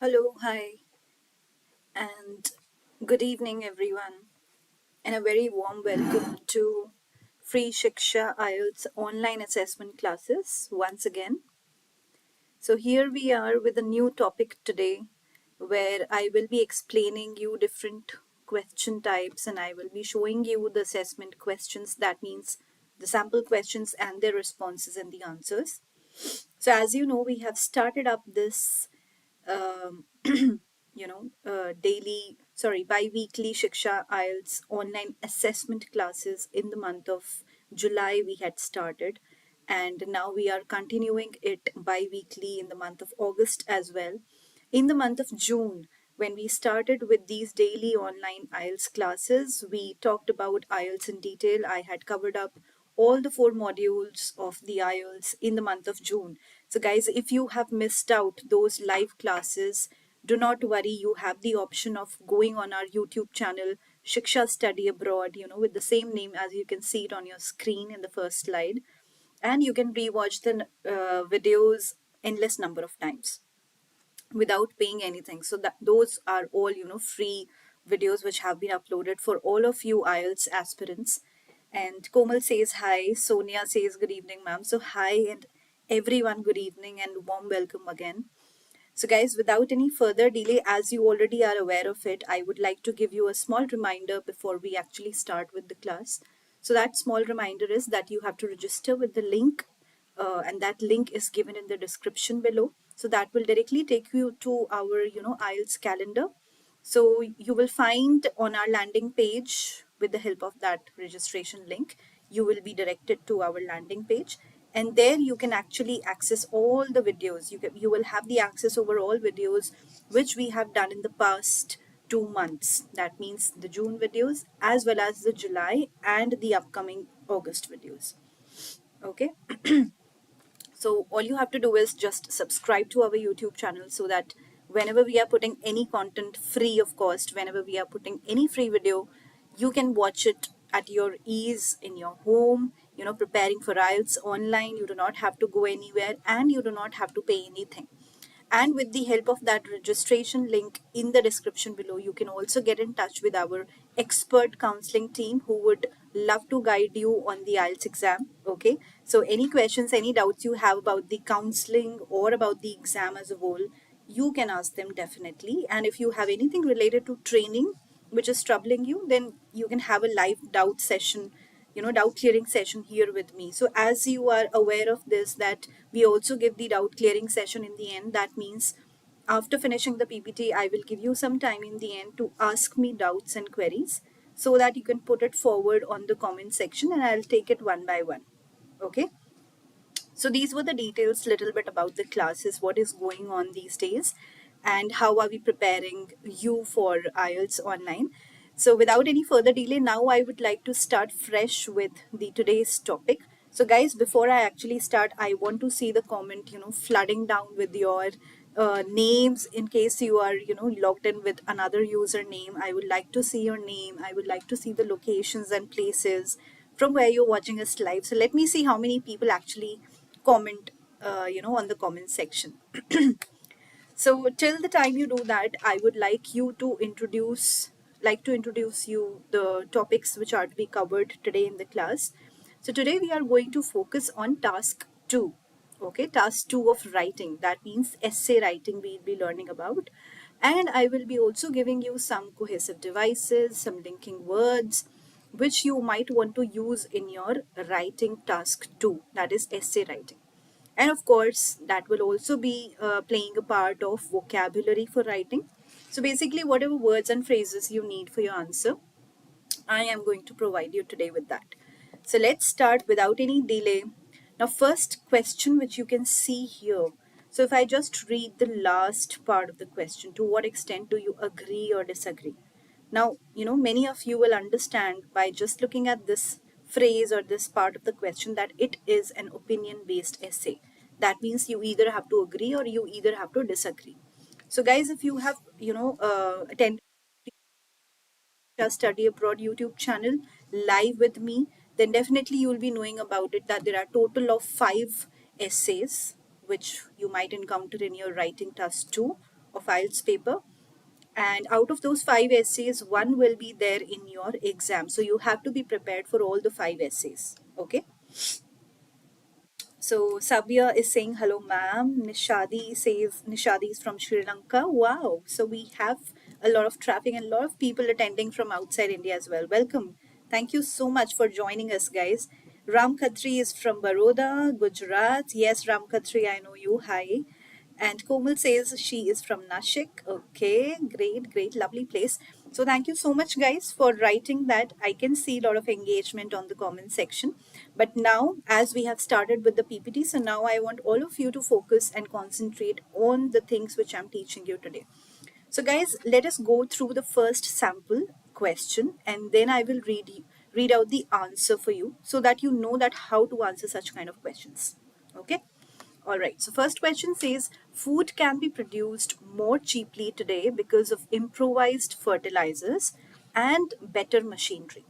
Hello, hi, and good evening, everyone, and a very warm welcome to free Shiksha IELTS online assessment classes once again. So, here we are with a new topic today where I will be explaining you different question types and I will be showing you the assessment questions, that means the sample questions and their responses and the answers. So, as you know, we have started up this um, bi-weekly Shiksha IELTS online assessment classes in the month of July we had started, and now we are continuing it bi-weekly in the month of August as well. In the month of June, when we started with these daily online IELTS classes, we talked about IELTS in detail. I had covered up all the four modules of the IELTS in the month of June. So, guys, if you have missed out those live classes, do not worry. You have the option of going on our YouTube channel, Shiksha Study Abroad, with the same name as you can see it on your screen in the first slide. And you can rewatch the videos endless number of times without paying anything. So that those are all free videos which have been uploaded for all of you IELTS aspirants. And Komal says hi, Sonia says good evening, ma'am. So hi, and everyone, good evening and warm welcome again. So, guys, without any further delay, as you already are aware of it, I would like to give you a small reminder before we actually start with the class. So, that small reminder is that you have to register with the link, and that link is given in the description below. So, that will directly take you to our, IELTS calendar. So you will find on our landing page, with the help of that registration link, you will be directed to our landing page, and there you can actually access all the videos. You will have the access over all videos which we have done in the past 2 months. That means the June videos as well as the July and the upcoming August videos. Okay. So all you have to do is just subscribe to our YouTube channel so that whenever we are putting any content free of cost, whenever we are putting any free video, you can watch it at your ease in your home, preparing for IELTS online. You do not have to go anywhere and you do not have to pay anything. And with the help of that registration link in the description below, you can also get in touch with our expert counseling team who would love to guide you on the IELTS exam. Okay. So, any questions, any doubts you have about the counseling or about the exam as a whole, you can ask them definitely. And if you have anything related to training which is troubling you, then you can have a live doubt session, doubt clearing session here with me. So as you are aware of this, that we also give the doubt clearing session in the end. That means after finishing the PPT, I will give you some time in the end to ask me doubts and queries so that you can put it forward on the comment section and I'll take it one by one. Okay. So these were the details, little bit about the classes, what is going on these days, and how are we preparing you for IELTS online. So without any further delay, now I would like to start fresh with the today's topic. So guys, before I actually start, I want to see the comment, flooding down with your names in case you are, logged in with another username. I would like to see your name. I would like to see the locations and places from where you're watching us live. So let me see how many people actually comment, on the comment section. So till the time you do that, I would like to introduce you the topics which are to be covered today in the class. So today we are going to focus on task 2. Okay, task 2 of writing. That means essay writing we'll be learning about. And I will be also giving you some cohesive devices, some linking words, which you might want to use in your writing task 2, that is essay writing. And of course, that will also be playing a part of vocabulary for writing. So basically, whatever words and phrases you need for your answer, I am going to provide you today with that. So let's start without any delay. Now, first question which you can see here. So if I just read the last part of the question, to what extent do you agree or disagree? Now, many of you will understand by just looking at this phrase or this part of the question that it is an opinion based essay. That means you either have to agree or you either have to disagree. So, guys, if you have, attended Study Abroad YouTube channel live with me, then definitely you will be knowing about it that there are total of 5 essays which you might encounter in your writing task 2. of IELTS paper, and out of those 5 essays, one will be there in your exam. So you have to be prepared for all the 5 essays. Okay. So Sabia is saying hello, ma'am. Nishadi says Nishadi is from Sri Lanka. Wow. So we have a lot of traffic and a lot of people attending from outside India as well. Welcome. Thank you so much for joining us, guys. Ram Khatri is from Baroda, Gujarat. Yes, Ram Khatri, I know you. Hi. And Komal says she is from Nashik. Okay, great, great, lovely place. So thank you so much, guys, for writing that. I can see a lot of engagement on the comment section. But now, as we have started with the PPT, so now I want all of you to focus and concentrate on the things which I'm teaching you today. So, guys, let us go through the first sample question, and then I will read out the answer for you so that you know that how to answer such kind of questions. Okay. All right. So first question says food can be produced more cheaply today because of improvised fertilizers and better machinery.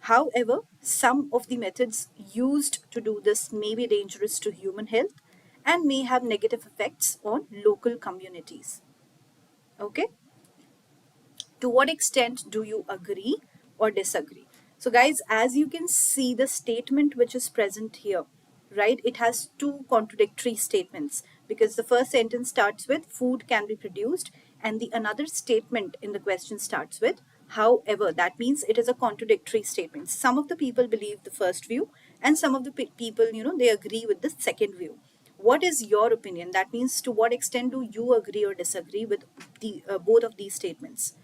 However, some of the methods used to do this may be dangerous to human health and may have negative effects on local communities. Okay? To what extent do you agree or disagree? So, guys, as you can see, the statement which is present here, right, it has two contradictory statements because the first sentence starts with food can be produced, and the another statement in the question starts with however. That means it is a contradictory statement. Some of the people believe the first view, and some of the people, they agree with the second view. What is your opinion? That means to what extent do you agree or disagree with the both of these statements,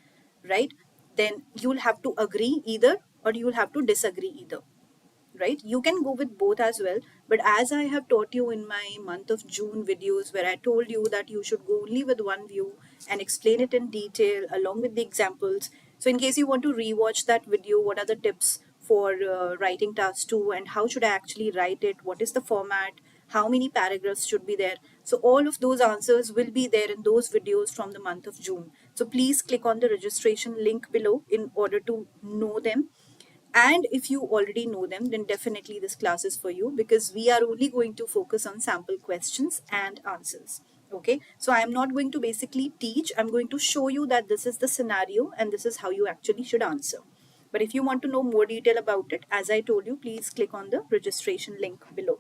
right? Then you'll have to agree either or you'll have to disagree either, right? You can go with both as well. But as I have taught you in my month of June videos, where I told you that you should go only with one view and explain it in detail along with the examples. So, in case you want to rewatch that video, what are the tips for writing task 2 and how should I actually write it? What is the format? How many paragraphs should be there? So, all of those answers will be there in those videos from the month of June. So, please click on the registration link below in order to know them. And if you already know them, then definitely this class is for you because we are only going to focus on sample questions and answers. Okay, so I am not going to basically teach, I'm going to show you that this is the scenario and this is how you actually should answer. But if you want to know more detail about it, as I told you, please click on the registration link below.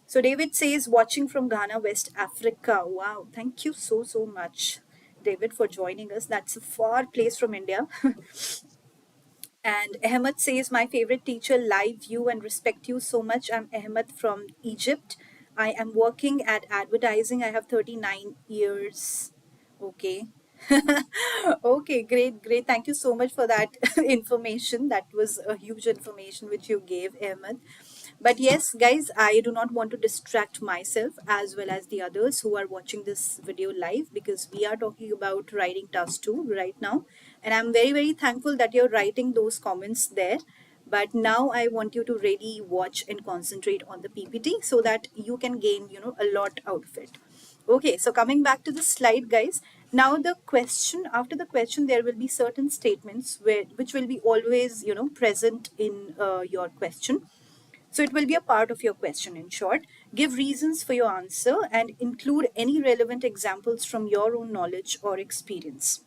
So David says, watching from Ghana, West Africa. Wow, thank you so, so much, David, for joining us. That's a far place from India. And Ahmed says, my favorite teacher, live you and respect you so much. I'm Ahmed from Egypt. I am working at advertising. I have 39 years. Okay. Okay, great, great. Thank you so much for that information. That was a huge information which you gave, Ahmed. But yes, guys, I do not want to distract myself as well as the others who are watching this video live because we are talking about writing task 2 right now. And I'm very, very thankful that you're writing those comments there. But now I want you to really watch and concentrate on the PPT so that you can gain, a lot out of it. Okay, so coming back to the slide, guys. Now the question, after the question, there will be certain statements which will be always, present in your question. So it will be a part of your question. In short, give reasons for your answer and include any relevant examples from your own knowledge or experience.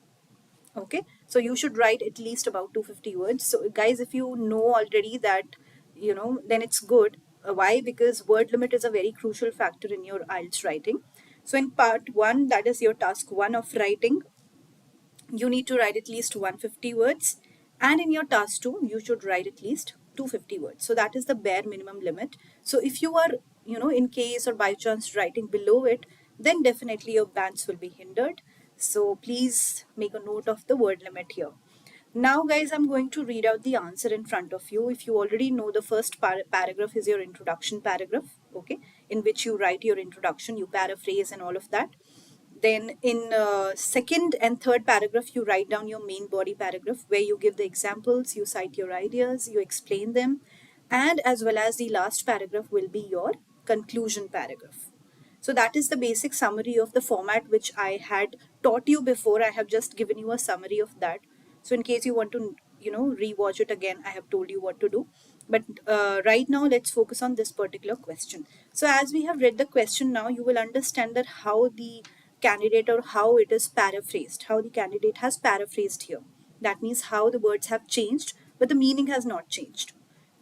Okay, so you should write at least about 250 words. So guys, if you know already that, then it's good. Why? Because word limit is a very crucial factor in your IELTS writing. So in part 1, that is your task 1 of writing, you need to write at least 150 words, and in your task 2 you should write at least 250 words. So that is the bare minimum limit. So if you are, in case or by chance writing below it, then definitely your bands will be hindered. So please make a note of the word limit here. Now, guys, I'm going to read out the answer in front of you. If you already know, the first paragraph is your introduction paragraph, okay, in which you write your introduction, you paraphrase and all of that. Then in second and third paragraph, you write down your main body paragraph where you give the examples, you cite your ideas, you explain them, and as well as the last paragraph will be your conclusion paragraph. So that is the basic summary of the format which I had taught you before. I have just given you a summary of that. So in case you want to, rewatch it again, I have told you what to do. But right now, let's focus on this particular question. So as we have read the question now, you will understand that how the candidate, or how it is paraphrased, how the candidate has paraphrased here. That means how the words have changed, but the meaning has not changed.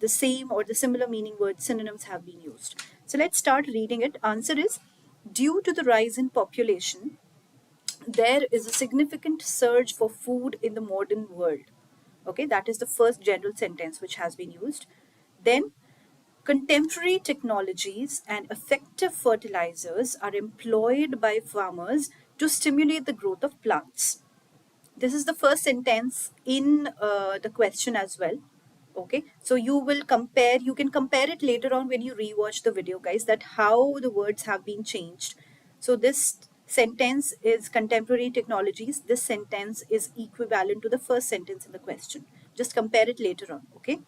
The same or the similar meaning words, synonyms, have been used. So let's start reading it. Answer is, due to the rise in population, there is a significant surge for food in the modern world. Okay, that is the first general sentence which has been used. Then, contemporary technologies and effective fertilizers are employed by farmers to stimulate the growth of plants. This is the first sentence in the question as well. Okay, so you can compare it later on when you rewatch the video, guys, that how the words have been changed. So this sentence is contemporary technologies, this sentence is equivalent to the first sentence in the question. Just compare it later on. Okay,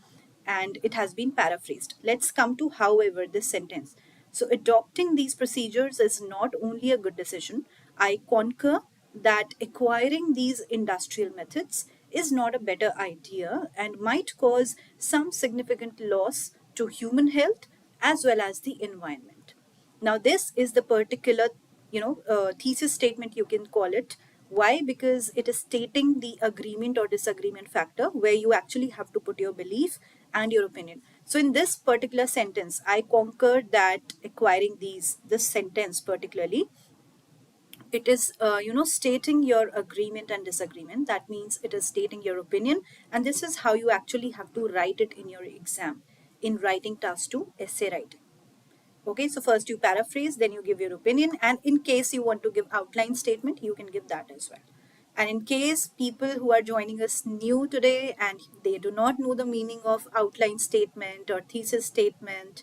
and it has been paraphrased. Let's come to, however, this sentence. So, adopting these procedures is not only a good decision. I concur that acquiring these industrial methods is not a better idea and might cause some significant loss to human health as well as the environment. Now, this is the particular, thesis statement, you can call it. Why? Because it is stating the agreement or disagreement factor where you actually have to put your belief and your opinion. So, in this particular sentence, I concurred that acquiring this sentence particularly, it is stating your agreement and disagreement. That means it is stating your opinion, and this is how you actually have to write it in your exam in writing task 2, essay writing. Okay, so first you paraphrase, then you give your opinion, and in case you want to give outline statement, you can give that as well. And in case people who are joining us new today and they do not know the meaning of outline statement or thesis statement,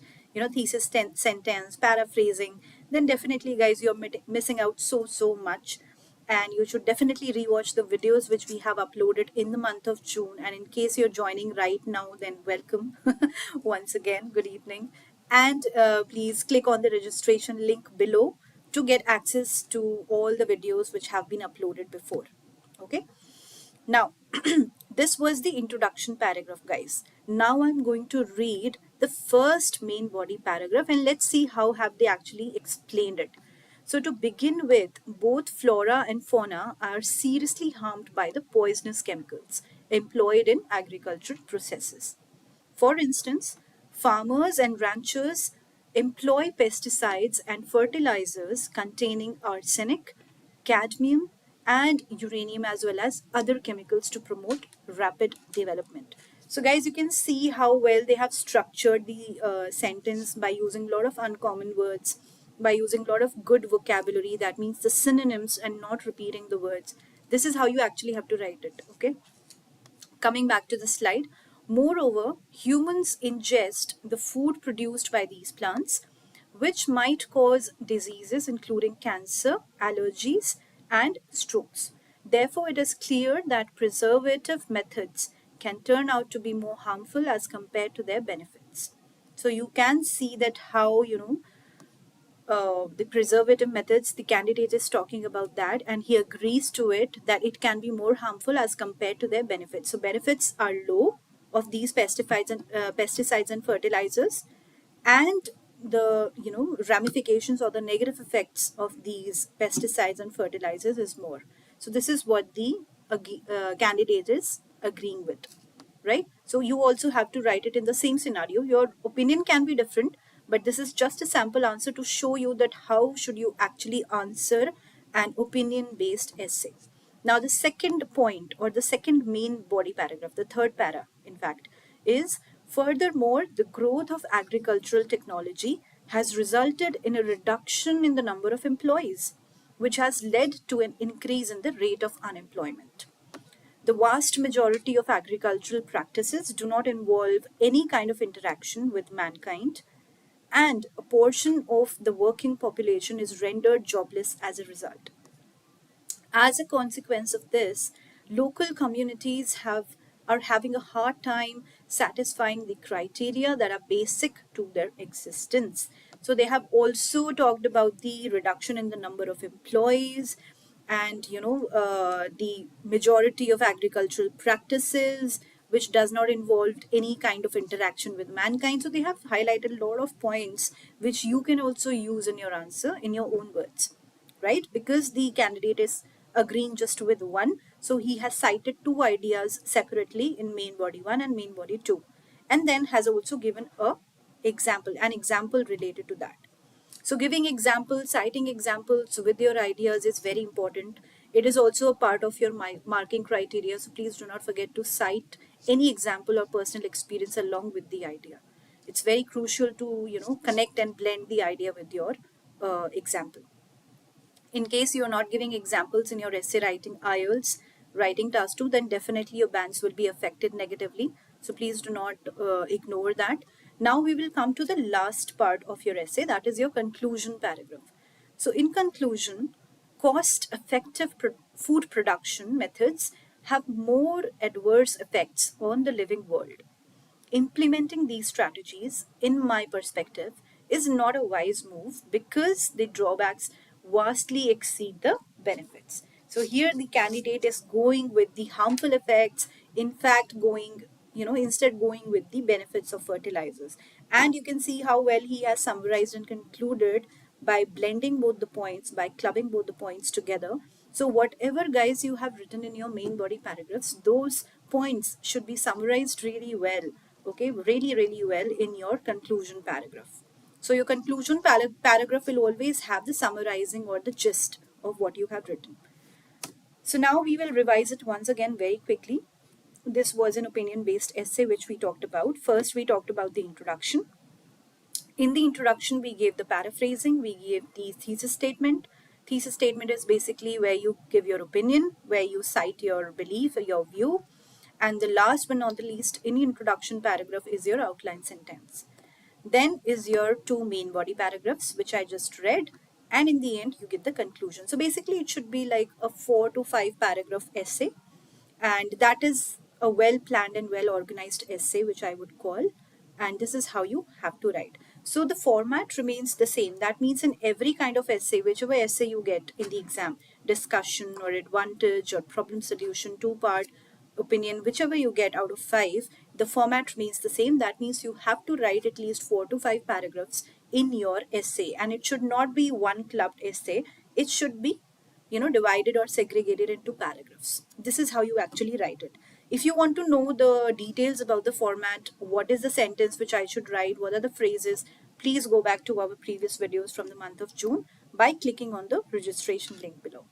sentence, paraphrasing, then definitely, guys, you're missing out so much. And you should definitely rewatch the videos which we have uploaded in the month of June. And in case you're joining right now, then welcome once again. Good evening. And please click on the registration link below to get access to all the videos which have been uploaded before. Okay. Now, this was the introduction paragraph, guys. Now I'm going to read the first main body paragraph and let's see how have they actually explained it. So to begin with, both flora and fauna are seriously harmed by the poisonous chemicals employed in agricultural processes. For instance, farmers and ranchers employ pesticides and fertilizers containing arsenic, cadmium, and uranium, as well as other chemicals to promote rapid development. So, guys, you can see how well they have structured the sentence by using a lot of uncommon words, by using a lot of good vocabulary. That means the synonyms and not repeating the words. This is how you actually have to write it. Okay. Coming back to the slide, moreover, humans ingest the food produced by these plants, which might cause diseases including cancer, allergies, and strokes. Therefore, it is clear that preservative methods can turn out to be more harmful as compared to their benefits. So you can see that how, the preservative methods, the candidate is talking about that, and he agrees to it that it can be more harmful as compared to their benefits. So benefits are low of these pesticides and fertilizers, and the ramifications or the negative effects of these pesticides and fertilizers is more. So this is what the candidate is agreeing with, right? So you also have to write it in the same scenario. Your opinion can be different, but this is just a sample answer to show you that how should you actually answer an opinion based essay. Now the second point, or the second main body paragraph, the third para in fact, is, furthermore, the growth of agricultural technology has resulted in a reduction in the number of employees, which has led to an increase in the rate of unemployment. The vast majority of agricultural practices do not involve any kind of interaction with mankind, and a portion of the working population is rendered jobless as a result. As a consequence of this, local communities are having a hard time satisfying the criteria that are basic to their existence. So they have also talked about the reduction in the number of employees, and the majority of agricultural practices which does not involve any kind of interaction with mankind. So they have highlighted a lot of points which you can also use in your answer in your own words. right? Because the candidate is agreeing just with one, so he has cited two ideas separately in main body 1 and main body 2, and then has also given an example related to that. So giving examples, citing examples with your ideas is very important. It is also a part of your marking criteria. So please do not forget to cite any example or personal experience along with the idea. It's very crucial to connect and blend the idea with your example. In case you're not giving examples in your essay writing IELTS writing task 2, then definitely your bands will be affected negatively. So please do not ignore that. Now we will come to the last part of your essay, that is your conclusion paragraph. So in conclusion, cost effective food production methods have more adverse effects on the living world. Implementing these strategies, in my perspective, is not a wise move because the drawbacks vastly exceed the benefits. So here the candidate is going with the harmful effects, in fact, instead going with the benefits of fertilizers. And you can see how well he has summarized and concluded by blending both the points, by clubbing both the points together. So, whatever guys you have written in your main body paragraphs, those points should be summarized really well, okay, really, really well in your conclusion paragraph. So, your conclusion paragraph will always have the summarizing or the gist of what you have written. So, now we will revise it once again very quickly. This was an opinion based essay which we talked about. First, we talked about the introduction. In the introduction, we gave the paraphrasing, we gave the thesis statement. Thesis statement is basically where you give your opinion, where you cite your belief or your view. And the last but not the least, in the introduction paragraph is your outline sentence. Then is your two main body paragraphs, which I just read. And in the end, you get the conclusion. So basically, it should be like a 4 to 5 paragraph essay, and that is a well planned and well organized essay, which I would call. And this is how you have to write. So the format remains the same. That means in every kind of essay, whichever essay you get in the exam, discussion or advantage or problem solution, two-part opinion, whichever you get out of 5, the format remains the same. That means you have to write at least 4 to 5 paragraphs in your essay, and it should not be one clubbed essay. It should be divided or segregated into paragraphs. This is how you actually write it. If you want to know the details about the format, what is the sentence which I should write, what are the phrases, please go back to our previous videos from the month of June by clicking on the registration link below.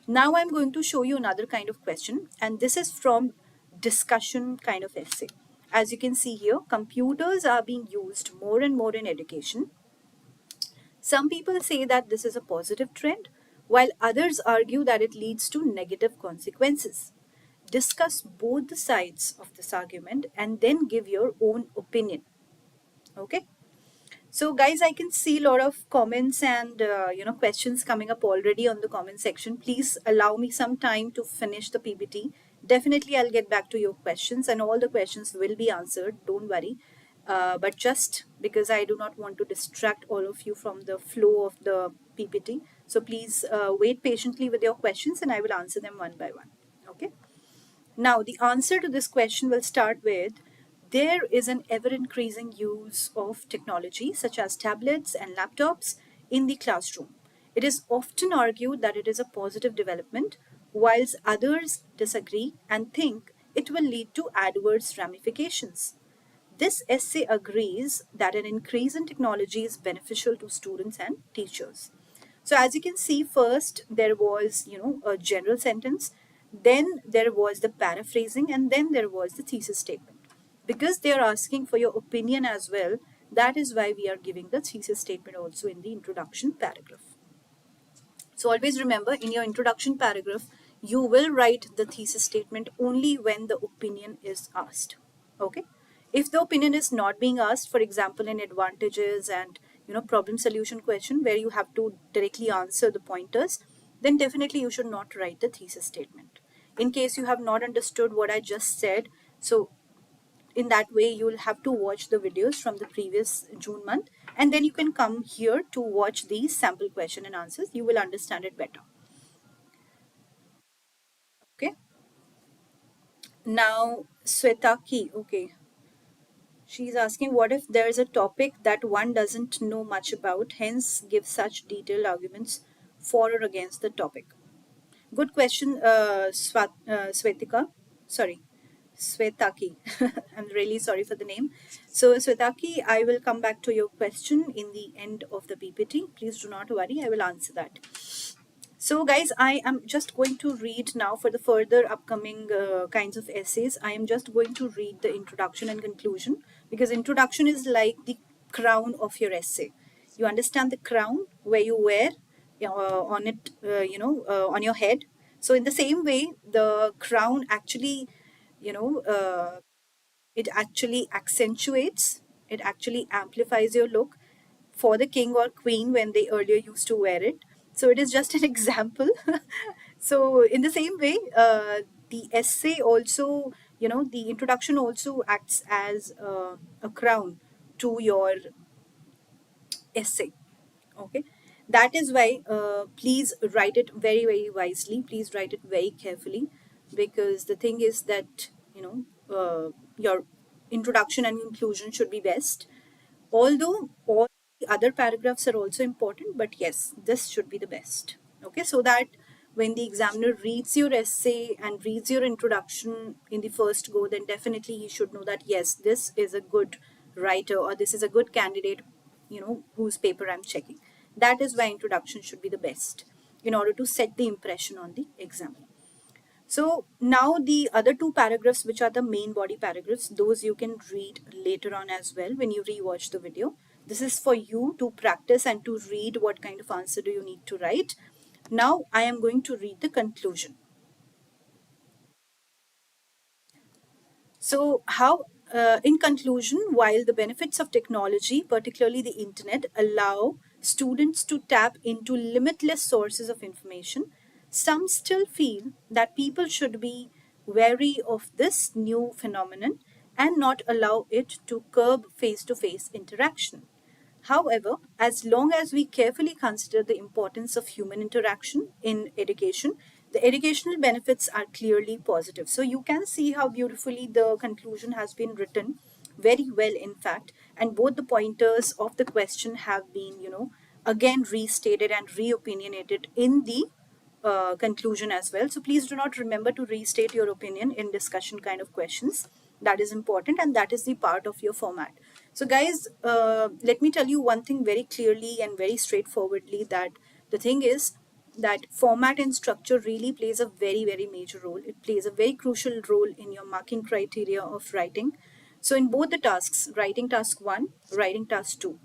Now I'm going to show you another kind of question, and this is from discussion kind of essay. As you can see here, computers are being used more and more in education. Some people say that this is a positive trend, while others argue that it leads to negative consequences. Discuss both the sides of this argument and then give your own opinion. Okay? So, guys, I can see a lot of comments and questions coming up already on the comment section. Please allow me some time to finish the PPT. Definitely, I'll get back to your questions, and all the questions will be answered. Don't worry. But just because I do not want to distract all of you from the flow of the PPT, so please wait patiently with your questions, and I will answer them one by one. Okay. Now, the answer to this question will start with: there is an ever increasing use of technology such as tablets and laptops in the classroom. It is often argued that it is a positive development, whilst others disagree and think it will lead to adverse ramifications. This essay agrees that an increase in technology is beneficial to students and teachers. So as you can see, first there was, a general sentence, then there was the paraphrasing, and then there was the thesis statement. Because they are asking for your opinion as well, that is why we are giving the thesis statement also in the introduction paragraph. So always remember, in your introduction paragraph, you will write the thesis statement only when the opinion is asked. Okay? If the opinion is not being asked, for example, in advantages and problem solution question where you have to directly answer the pointers, then definitely you should not write the thesis statement. In case you have not understood what I just said, so in that way you will have to watch the videos from the previous June month, and then you can come here to watch these sample question and answers. You will understand it better. Okay. Now Svetaki, okay, she's asking, what if there's a topic that one doesn't know much about, hence give such detailed arguments for or against the topic? Good question, Svetika. Sorry, Svetaki. I'm really sorry for the name. So, Svetaki, I will come back to your question in the end of the PPT. Please do not worry, I will answer that. So, guys, I am just going to read now for the further upcoming kinds of essays. I am just going to read the introduction and conclusion, because introduction is like the crown of your essay. You understand the crown where you wear on it, on your head. So, in the same way, the crown actually, you know, it actually accentuates, it actually amplifies your look for the king or queen when they earlier used to wear it. So it is just an example. So in the same way, the essay also, the introduction also acts as a crown to your essay. Okay, that is why please write it very very wisely, please write it very carefully, because the thing is that your introduction and conclusion should be best, although all the other paragraphs are also important, but yes, this should be the best. Okay, so that when the examiner reads your essay and reads your introduction in the first go, then definitely he should know that yes, this is a good writer, or this is a good candidate, whose paper I'm checking. That is why introduction should be the best in order to set the impression on the exam. So now the other two paragraphs, which are the main body paragraphs, those you can read later on as well when you rewatch the video. This is for you to practice and to read what kind of answer do you need to write. Now I am going to read the conclusion. So, in conclusion, while the benefits of technology, particularly the internet, allow students to tap into limitless sources of information, some still feel that people should be wary of this new phenomenon and not allow it to curb face to face interaction. However, as long as we carefully consider the importance of human interaction in education, the educational benefits are clearly positive. So you can see how beautifully the conclusion has been written, very well, in fact, and both the pointers of the question have been, again restated and reopinionated in the conclusion as well. So please do not remember to restate your opinion in discussion kind of questions. That is important, and that is the part of your format. So guys, let me tell you one thing very clearly and very straightforwardly, that the thing is that format and structure really plays a very very major role. It plays a very crucial role in your marking criteria of writing. So in both the tasks, writing task 1, writing task 2,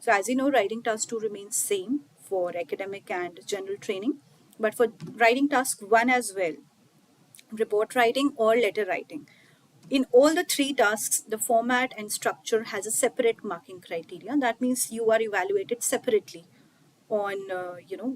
so as you know, writing task 2 remains same for academic and general training. But for writing task 1 as well, report writing or letter writing, in all the three tasks, the format and structure has a separate marking criteria. That means you are evaluated separately on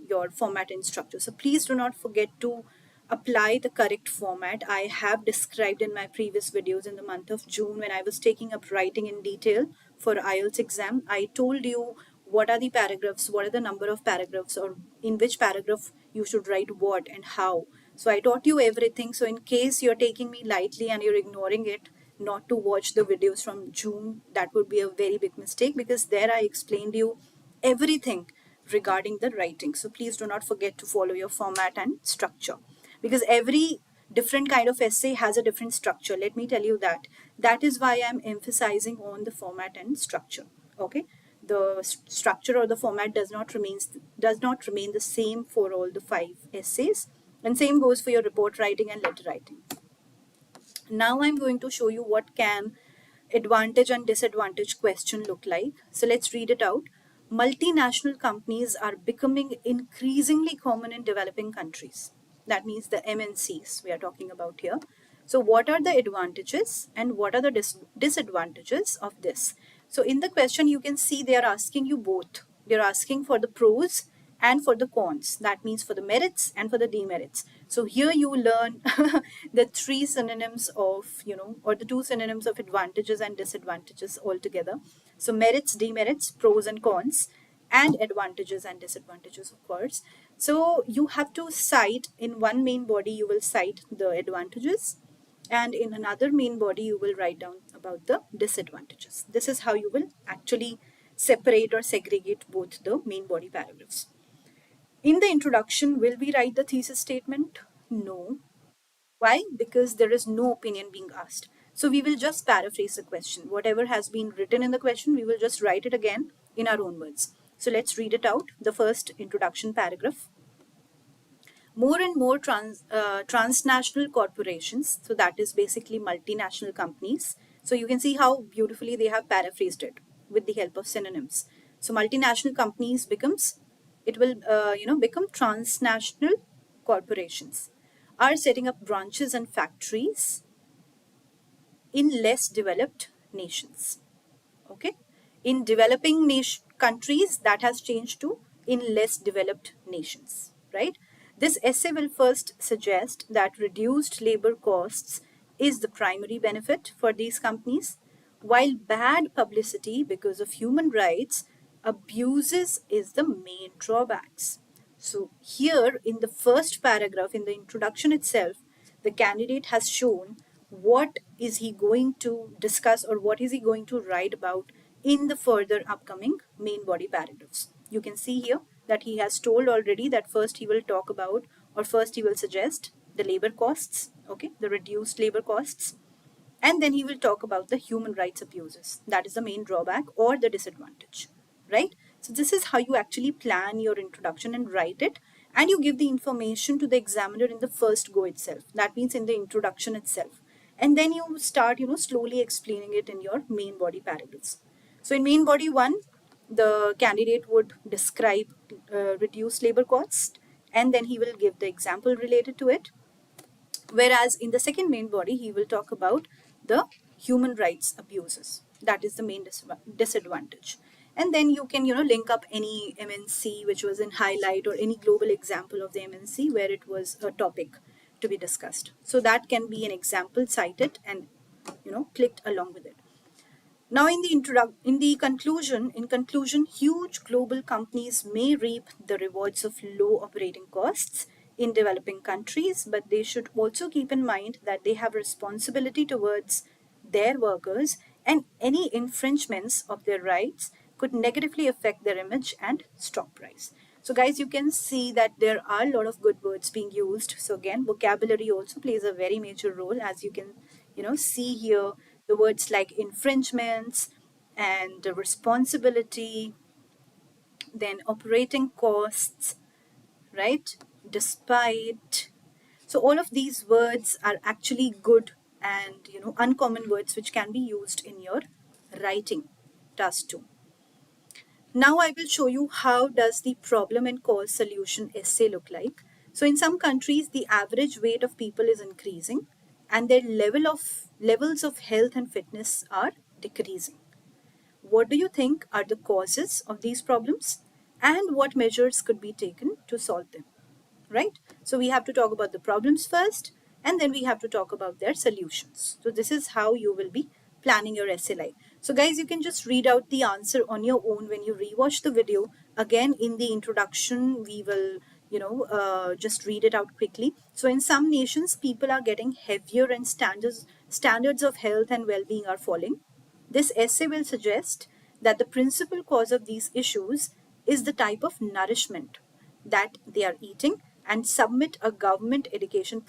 your format and structure. So please do not forget to apply the correct format. I have described in my previous videos in the month of June when I was taking up writing in detail for IELTS exam. I told you what are the paragraphs, what are the number of paragraphs, or in which paragraph you should write what and how. So I taught you everything. So in case you're taking me lightly and you're ignoring it, not to watch the videos from June, that would be a very big mistake, because there I explained you everything regarding the writing. So please do not forget to follow your format and structure, because every different kind of essay has a different structure. Let me tell you that. That is why I'm emphasizing on the format and structure. Okay, the structure or the format does not remain the same for all the 5 essays, and same goes for your report writing and letter writing. Now I'm going to show you what can advantage and disadvantage question look like. So let's read it out. Multinational companies are becoming increasingly common in developing countries. That means the MNCs we are talking about here. So what are the advantages and what are the disadvantages of this? So in the question you can see they are asking you both. They're asking for the pros and for the cons. That means for the merits and for the demerits. So here you learn the three synonyms of, or the two synonyms of advantages and disadvantages altogether. So merits, demerits, pros and cons, and advantages and disadvantages, of course. So you have to cite in one main body, you will cite the advantages, and in another main body you will write down about the disadvantages. This is how you will actually separate or segregate both the main body paragraphs. In the introduction, will we write the thesis statement? No. Why? Because there is no opinion being asked. So we will just paraphrase the question. Whatever has been written in the question, we will just write it again in our own words. So let's read it out. The first introduction paragraph. More and more transnational corporations, so that is basically multinational companies. So you can see how beautifully they have paraphrased it with the help of synonyms. So multinational companies becomes, it will become transnational corporations, are setting up branches and factories in less developed nations. Okay, in developing countries, that has changed to in less developed nations, right? This essay will first suggest that reduced labor costs is the primary benefit for these companies, while bad publicity because of human rights abuses is the main drawbacks. So here in the first paragraph, in the introduction itself, the candidate has shown what is he going to discuss or what is he going to write about in the further upcoming main body paragraphs. You can see here that he has told already that first he will talk about, or first he will suggest the labor costs, okay, the reduced labor costs, and then he will talk about the human rights abuses. That is the main drawback or the disadvantage, right? So this is how you actually plan your introduction and write it, and you give the information to the examiner in the first go itself. That means in the introduction itself. And then you start, slowly explaining it in your main body paragraphs. So in main body 1, the candidate would describe reduced labor cost, and then he will give the example related to it. Whereas in the second main body, he will talk about the human rights abuses. That is the main disadvantage. And then you can, link up any MNC which was in highlight, or any global example of the MNC where it was a topic to be discussed. So that can be an example cited and, clicked along with it. Now, in conclusion, huge global companies may reap the rewards of low operating costs in developing countries, but they should also keep in mind that they have responsibility towards their workers, and any infringements of their rights could negatively affect their image and stock price. So guys, you can see that there are a lot of good words being used. So again, vocabulary also plays a very major role, as you can, see here, the words like infringements and responsibility, then operating costs, right? Despite. So all of these words are actually good and, uncommon words which can be used in your writing task too. Now I will show you how does the problem and cause solution essay look like. So in some countries, the average weight of people is increasing and their levels of health and fitness are decreasing. What do you think are the causes of these problems and what measures could be taken to solve them? Right? So we have to talk about the problems first, and then we have to talk about their solutions. So this is how you will be planning your essay like. So guys, you can just read out the answer on your own when you rewatch the video. Again, in the introduction, we will, just read it out quickly. So in some nations, people are getting heavier and standards of health and well-being are falling. This essay will suggest that the principal cause of these issues is the type of nourishment that they are eating, and submit a government education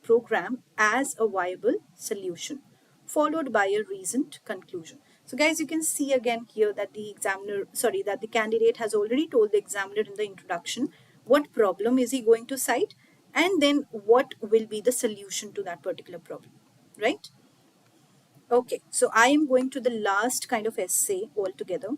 program as a viable solution, followed by a reasoned conclusion. So guys, you can see again here that that the candidate has already told the examiner in the introduction what problem is he going to cite, and then what will be the solution to that particular problem, right? Okay, so I am going to the last kind of essay altogether.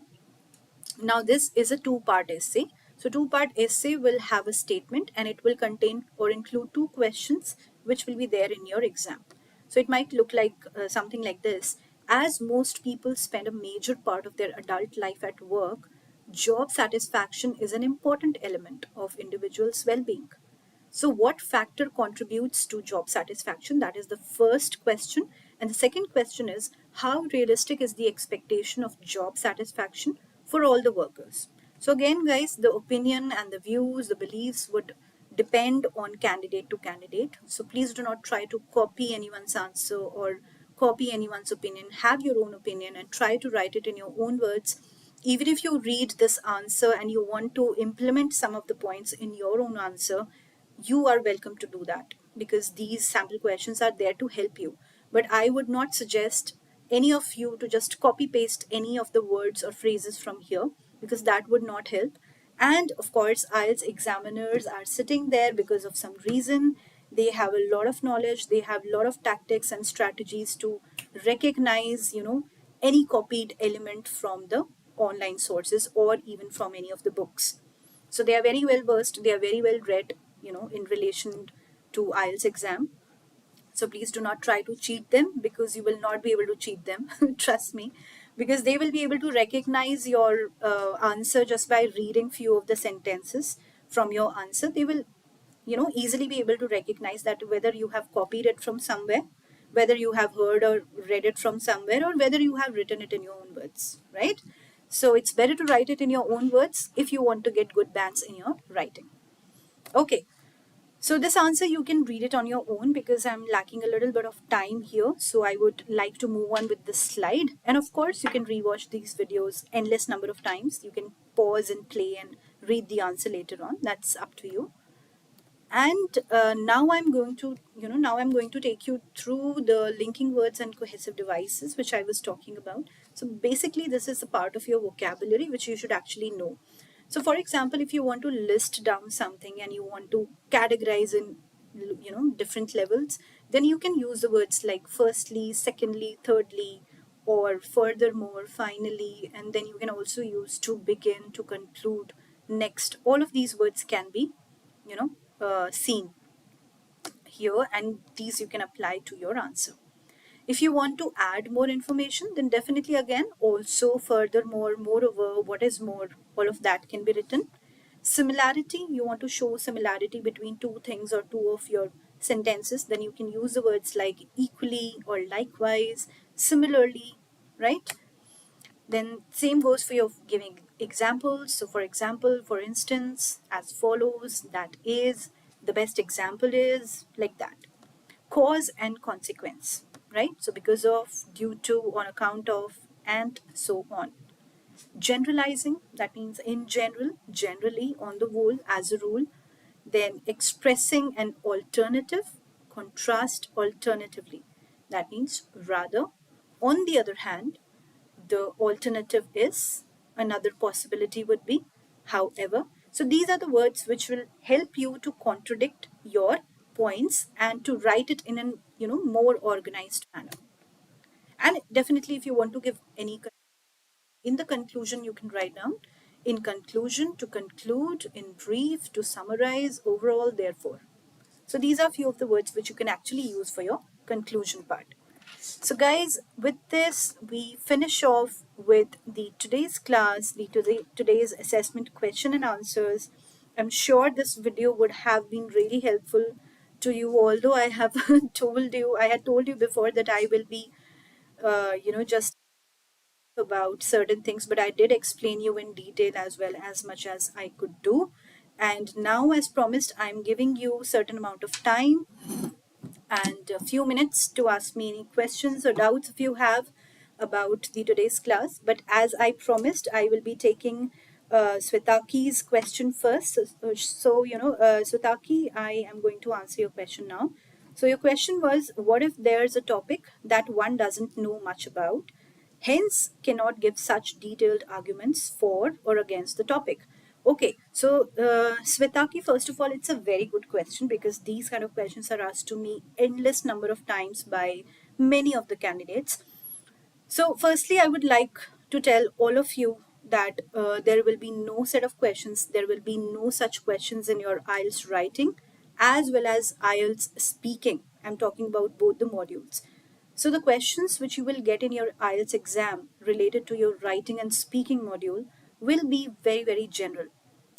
Now this is a two-part essay. So two-part essay will have a statement and it will contain or include two questions which will be there in your exam. So it might look like something like this. As most people spend a major part of their adult life at work, job satisfaction is an important element of individuals' well-being. So, what factor contributes to job satisfaction? That is the first question. And the second question is, how realistic is the expectation of job satisfaction for all the workers? So, again, guys, the opinion and the views, the beliefs would depend on candidate to candidate. So, please do not try to copy anyone's answer or copy anyone's opinion. Have your own opinion and try to write it in your own words. Even if you read this answer and you want to implement some of the points in your own answer, you are welcome to do that, because these sample questions are there to help you. But I would not suggest any of you to just copy paste any of the words or phrases from here, because that would not help. And of course, IELTS examiners are sitting there because of some reason. They have a lot of knowledge, they have a lot of tactics and strategies to recognize, any copied element from the online sources or even from any of the books. So they are very well versed, they are very well read, in relation to IELTS exam. So please do not try to cheat them, because you will not be able to cheat them. Trust me, because they will be able to recognize your answer just by reading few of the sentences from your answer. They will, easily be able to recognize that whether you have copied it from somewhere, whether you have heard or read it from somewhere, or whether you have written it in your own words, right? So it's better to write it in your own words if you want to get good bands in your writing. Okay, so this answer you can read it on your own, because I'm lacking a little bit of time here. So I would like to move on with this slide. And of course, you can rewatch these videos endless number of times. You can pause and play and read the answer later on. That's up to you. And now I'm going to take you through the linking words and cohesive devices, which I was talking about. So basically, this is a part of your vocabulary which you should actually know. So for example, if you want to list down something and you want to categorize in, different levels, then you can use the words like firstly, secondly, thirdly, or furthermore, finally, and then you can also use to begin, to conclude, next. All of these words can be, seen here, and these you can apply to your answer. If you want to add more information, then definitely again, also, furthermore, moreover, what is more, all of that can be written. Similarity, you want to show similarity between two things or two of your sentences, then you can use the words like equally or likewise, similarly, right? Then same goes for your giving examples. So for example, for instance, as follows, that is, the best example is, like that. Cause and consequence, right? So because of, due to, on account of, and so on. Generalizing, that means in general, generally, on the whole, as a rule. Then expressing an alternative, contrast alternatively. That means rather, on the other hand, the alternative is, another possibility would be, however. So these are the words which will help you to contradict your points and to write it in an, more organized manner. And definitely, if you want to give any, in the conclusion, you can write down, in conclusion, to conclude, in brief, to summarize, overall, therefore. So these are few of the words which you can actually use for your conclusion part. So guys, with this, we finish off with the today's class, today's assessment question and answers. I'm sure this video would have been really helpful to you, although I have I had told you before that I will be, just about certain things, but I did explain you in detail as well, as much as I could do. And now, as promised, I'm giving you certain amount of time and a few minutes to ask me any questions or doubts if you have about the today's class. But as I promised, I will be taking Swetaki's question first. Swetaki, I am going to answer your question now. So your question was, what if there's a topic that one doesn't know much about, hence cannot give such detailed arguments for or against the topic? Okay, so Svetaki, first of all, it's a very good question, because these kind of questions are asked to me endless number of times by many of the candidates. So, firstly, I would like to tell all of you that there will be no set of questions, there will be no such questions in your IELTS writing as well as IELTS speaking. I'm talking about both the modules. So, the questions which you will get in your IELTS exam related to your writing and speaking module will be very, very general.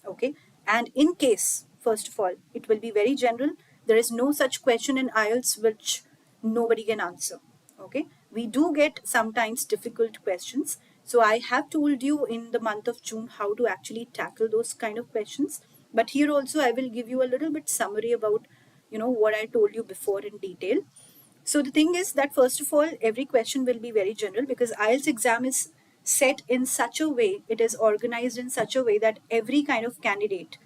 Okay, and in case, first of all, it will be very general. There is no such question in IELTS which nobody can answer. Okay, we do get sometimes difficult questions. So I have told you in the month of June how to actually tackle those kind of questions. But here also I will give you a little bit summary about, what I told you before in detail. So the thing is that first of all, every question will be very general, because IELTS exam is set in such a way, it is organized in such a way that every kind of candidate,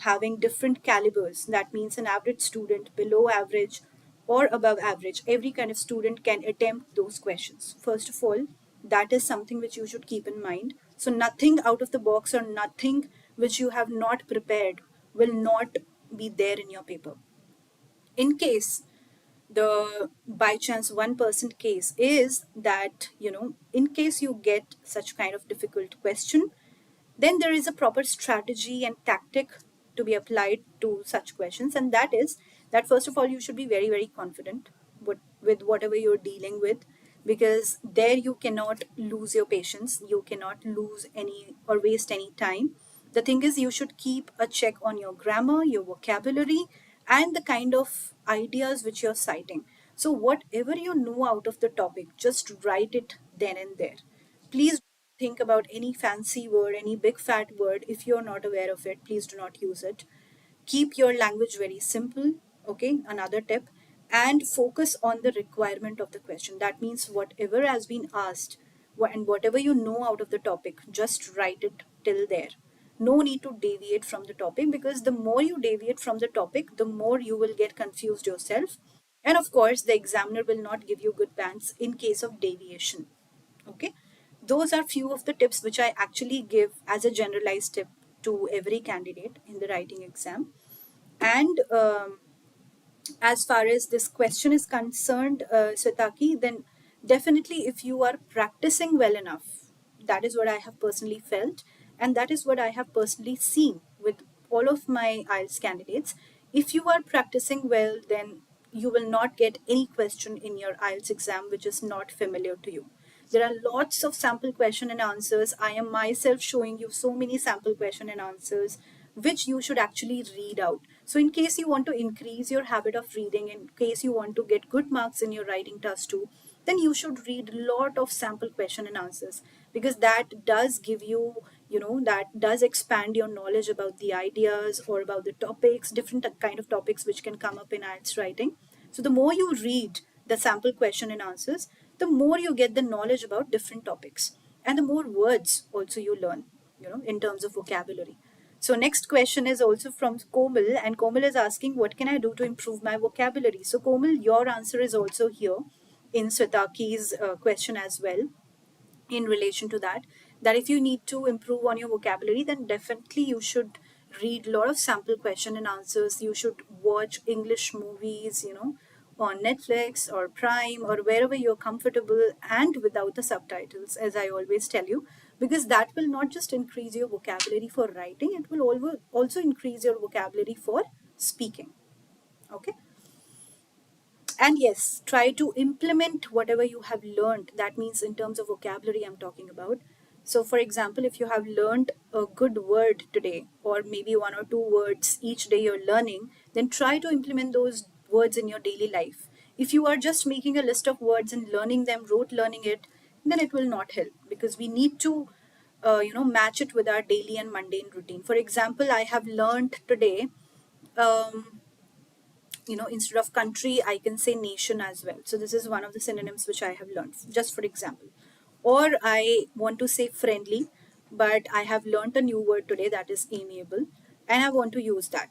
having different calibers, that means an average student, below average, or above average, every kind of student can attempt those questions. First of all, that is something which you should keep in mind. So, nothing out of the box or nothing which you have not prepared will not be there in your paper. In case the by chance 1% case is that, in case you get such kind of difficult question, then there is a proper strategy and tactic to be applied to such questions, and that is that first of all you should be very very confident with whatever you're dealing with, because there you cannot lose your patience, you cannot lose any or waste any time. The thing is, you should keep a check on your grammar, your vocabulary, and the kind of ideas which you're citing. So whatever you know out of the topic, just write it then and there. Please think about any fancy word, any big fat word. If you're not aware of it, please do not use it. Keep your language very simple. Okay, another tip. And focus on the requirement of the question. That means whatever has been asked and whatever you know out of the topic, just write it till there. No need to deviate from the topic, because the more you deviate from the topic, the more you will get confused yourself. And of course, the examiner will not give you good bands in case of deviation. Okay, those are few of the tips which I actually give as a generalized tip to every candidate in the writing exam. And as far as this question is concerned, Swetaki, then definitely if you are practicing well enough, that is what I have personally felt, and that is what I have personally seen with all of my IELTS candidates. If you are practicing well, then you will not get any question in your IELTS exam which is not familiar to you. There are lots of sample question and answers. I am myself showing you so many sample question and answers which you should actually read out. So, in case you want to increase your habit of reading, in case you want to get good marks in your writing test too, then you should read a lot of sample question and answers, because that does give you, that does expand your knowledge about the ideas or about the topics, different kind of topics which can come up in IELTS writing. So, the more you read the sample question and answers, the more you get the knowledge about different topics, and the more words also you learn, in terms of vocabulary. So next question is also from Komal, and Komal is asking, what can I do to improve my vocabulary? So Komal, your answer is also here in Swetaki's question as well, in relation to that if you need to improve on your vocabulary, then definitely you should read a lot of sample question and answers. You should watch English movies, on Netflix or Prime or wherever you're comfortable, and without the subtitles, as I always tell you, because that will not just increase your vocabulary for writing, it will also increase your vocabulary for speaking. Okay, and yes, try to implement whatever you have learned. That means in terms of vocabulary I'm talking about. So for example, if you have learned a good word today, or maybe one or two words each day you're learning, then try to implement those words in your daily life. If you are just making a list of words and learning them, rote learning it, then it will not help, because we need to match it with our daily and mundane routine. For example, I have learned today, um, instead of country, I can say nation as well. So this is one of the synonyms which I have learned, just for example. Or I want to say friendly, but I have learned a new word today, that is amiable, and I want to use that.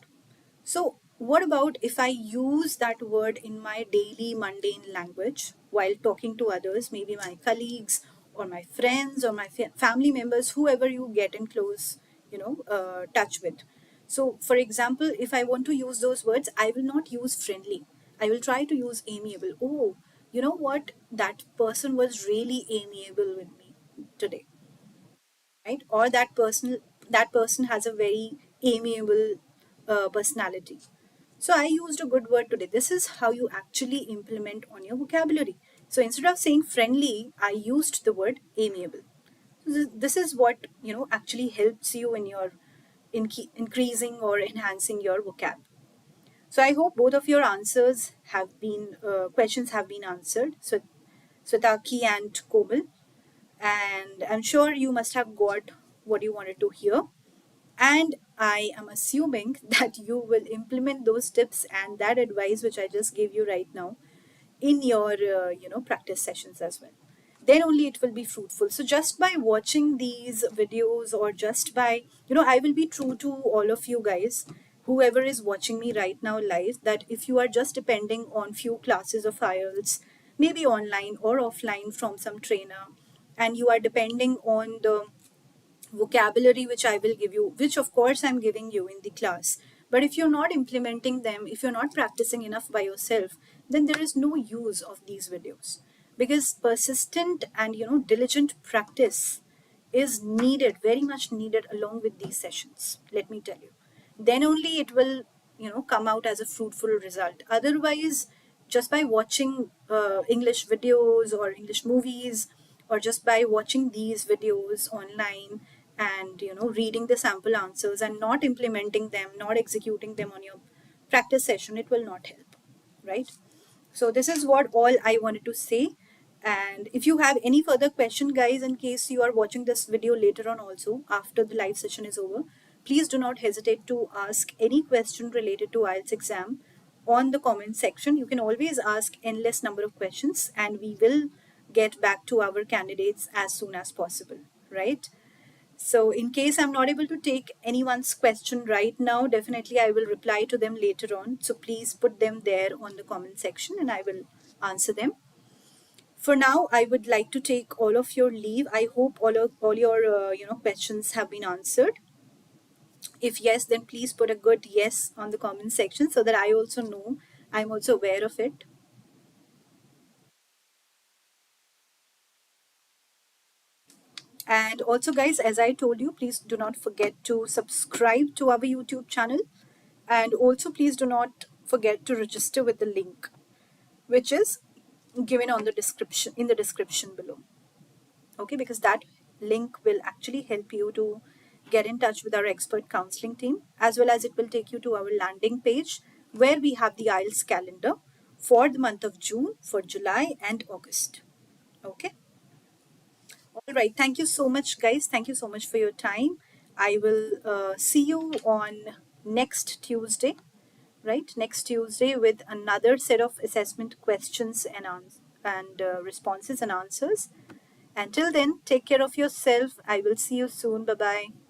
So, what about if I use that word in my daily mundane language while talking to others, maybe my colleagues or my friends or my family members, whoever you get in close, touch with. So, for example, if I want to use those words, I will not use friendly. I will try to use amiable. Oh, you know what? That person was really amiable with me today, right? Or that person has a very amiable personality. So I used a good word today. This is how you actually implement on your vocabulary. So instead of saying friendly, I used the word amiable. So this is what actually helps you in your increasing or enhancing your vocab. So I hope both of your answers have been questions have been answered. So Swetaki and Komal, and I'm sure you must have got what you wanted to hear. And I am assuming that you will implement those tips and that advice which I just gave you right now in your practice sessions as well. then only it will be fruitful. So just by watching these videos, or just by, I will be true to all of you guys, whoever is watching me right now live, that if you are just depending on few classes of IELTS, maybe online or offline from some trainer, and you are depending on the vocabulary which I will give you, which of course I'm giving you in the class. But if you're not implementing them, if you're not practicing enough by yourself, then there is no use of these videos. Because persistent and diligent practice is needed, very much needed along with these sessions. Let me tell you. Then only it will, come out as a fruitful result. Otherwise, just by watching English videos or English movies, or just by watching these videos online, and reading the sample answers and not implementing them, not executing them on your practice session, it will not help, right? So this is what all I wanted to say. And if you have any further question, guys, in case you are watching this video later on also after the live session is over, please do not hesitate to ask any question related to IELTS exam on the comment section. You can always ask endless number of questions, and we will get back to our candidates as soon as possible, right? So, in case I'm not able to take anyone's question right now, definitely I will reply to them later on. So, please put them there on the comment section and I will answer them. For now, I would like to take all of your leave. I hope all your questions have been answered. If yes, then please put a good yes on the comment section so that I also know, I'm also aware of it. And also, guys, as I told you, please do not forget to subscribe to our YouTube channel. And also, please do not forget to register with the link, which is given on the description, in the description below. Okay, because that link will actually help you to get in touch with our expert counseling team, as well as it will take you to our landing page where we have the IELTS calendar for the month of June, for July, and August. Okay. All right. Thank you so much, guys. Thank you so much for your time. I will see you on next Tuesday, right? Next Tuesday with another set of assessment questions and responses and answers. Until then, take care of yourself. I will see you soon. Bye bye.